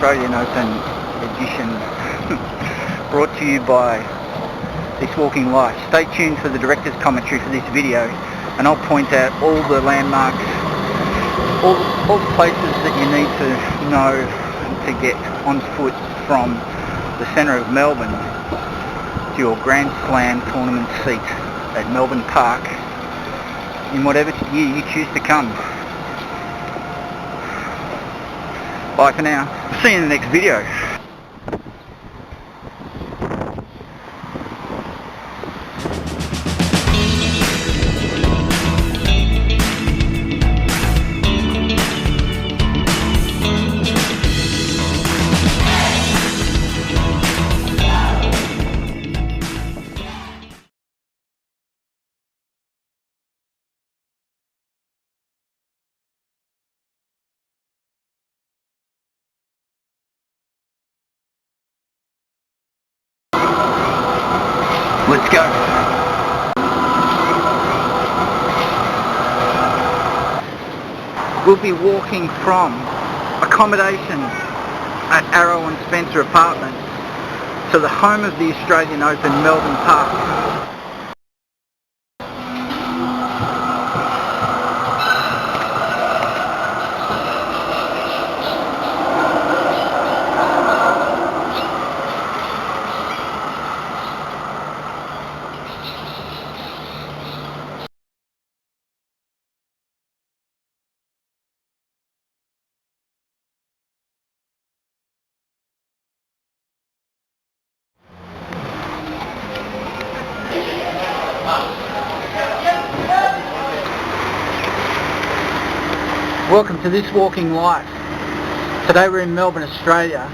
Australian Open edition brought to you by This Walking Life. Stay tuned for the director's commentary for this video, and I'll point out all the landmarks, all the places that you need to know to get on foot from the centre of Melbourne to your Grand Slam tournament seat at Melbourne Park in whatever year you choose to come. Bye for now. See you in the next video. Let's go. We'll be walking from accommodation at Yarra and Spencer Apartments to the home of the Australian Open, Melbourne Park. Welcome to This Walking Life. Today we're in Melbourne, Australia,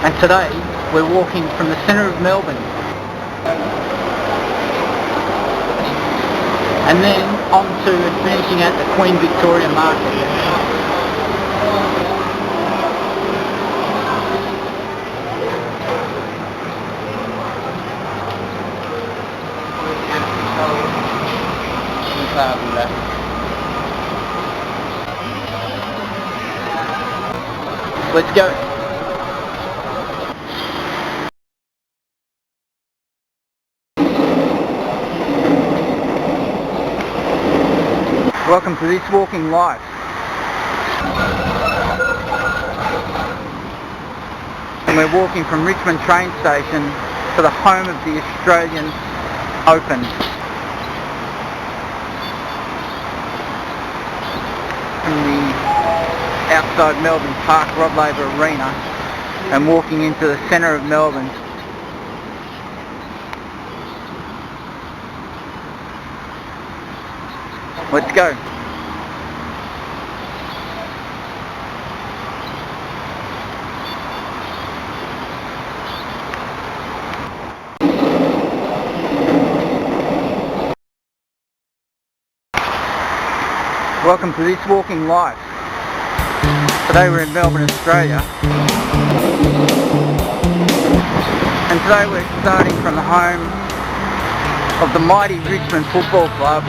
and today we're walking from the centre of Melbourne and then on to finishing at the Queen Victoria Market. Let's go. Welcome to This Walking Life. And we're walking from Richmond train station to the home of the Australian Open. From the outside Melbourne Park, Laver Arena, and walking into the centre of Melbourne. Let's go. Welcome to This Walking Life. Today we're in Melbourne, Australia, and today we're starting from the home of the mighty Richmond Football Club.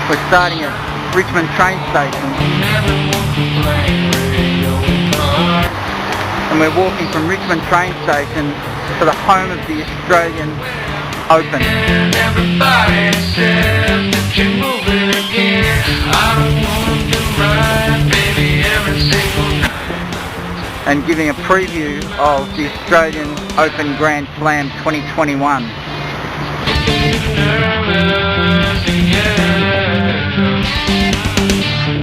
We're starting at Richmond train station, and we're walking from Richmond train station to the home of the Australian Open. Everybody says that you're moving again. I don't want to ride, baby, every single night. And giving a preview of the Australian Open Grand Slam 2021.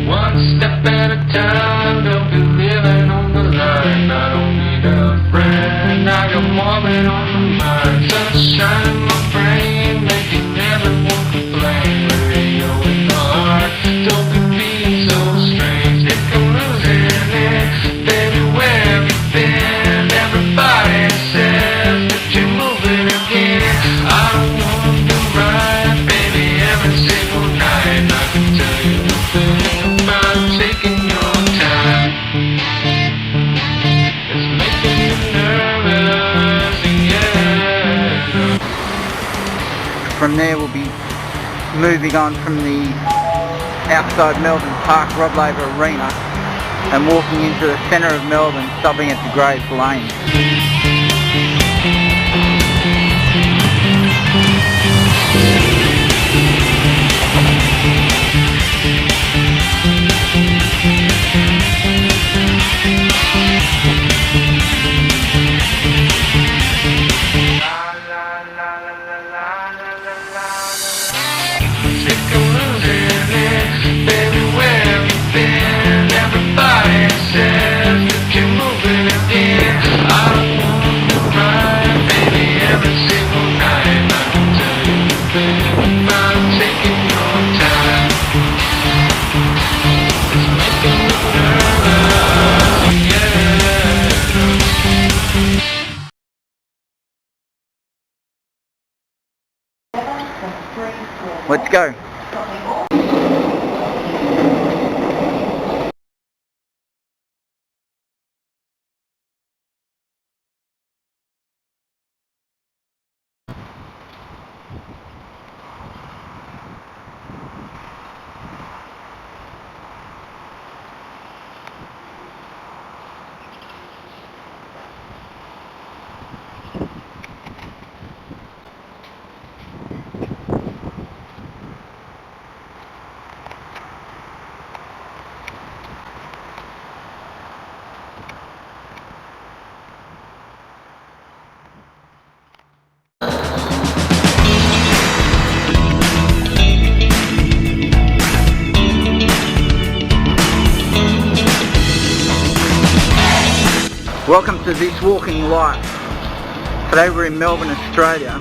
One step at a time, don't be living on the line. I don't need a friend, I got more than on the mind. Sunshine in my brain, making everyone complain. Radio in the heart, don't be being so strange. If I'm losing it, baby, where have you been? Everybody says that you're moving again. I don't want to ride, baby, every single night. I can tell you the thing about taking your time. It's making you nervous, yeah. From there we'll be moving on from the outside Melbourne Park, Laver Arena, and walking into the centre of Melbourne, stopping at the Graves Lane. Let's go. Welcome to This Walking Life. Today we're in Melbourne, Australia,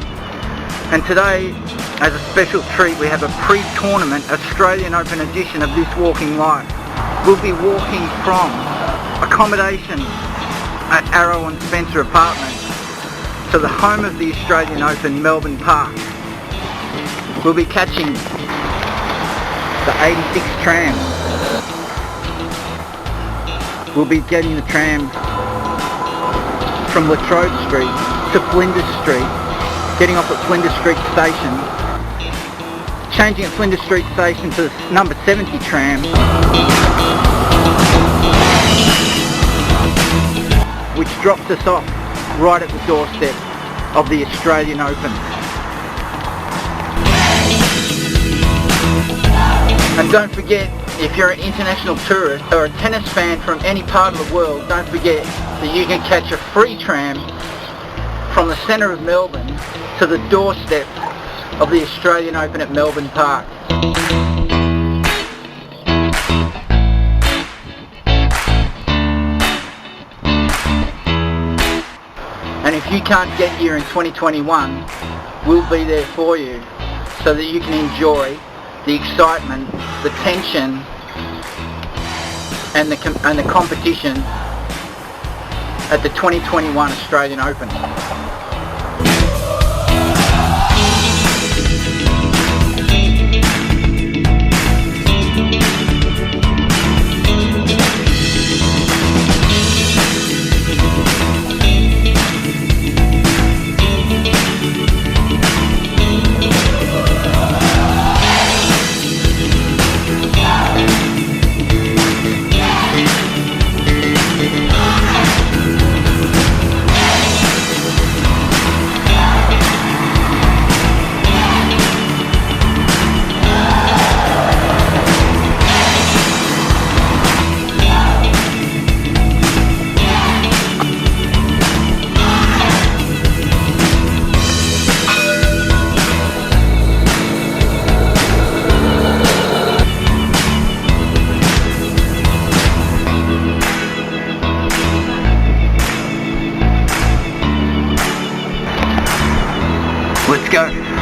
and today, as a special treat, we have a pre-tournament Australian Open edition of This Walking Life. We'll be walking from accommodation at Yarra and Spencer Apartments to the home of the Australian Open, Melbourne Park. We'll be catching the 86 tram. We'll be getting the tram from Latrobe Street to Flinders Street, getting off at Flinders Street Station, changing at Flinders Street Station to the number 70 tram, which drops us off right at the doorstep of the Australian Open. And don't forget, if you're an international tourist or a tennis fan from any part of the world, don't forget that you can catch a free tram from the centre of Melbourne to the doorstep of the Australian Open at Melbourne Park. And if you can't get here in 2021, we'll be there for you so that you can enjoy the excitement, the tension, and the competition at the 2021 Australian Open. Let's go.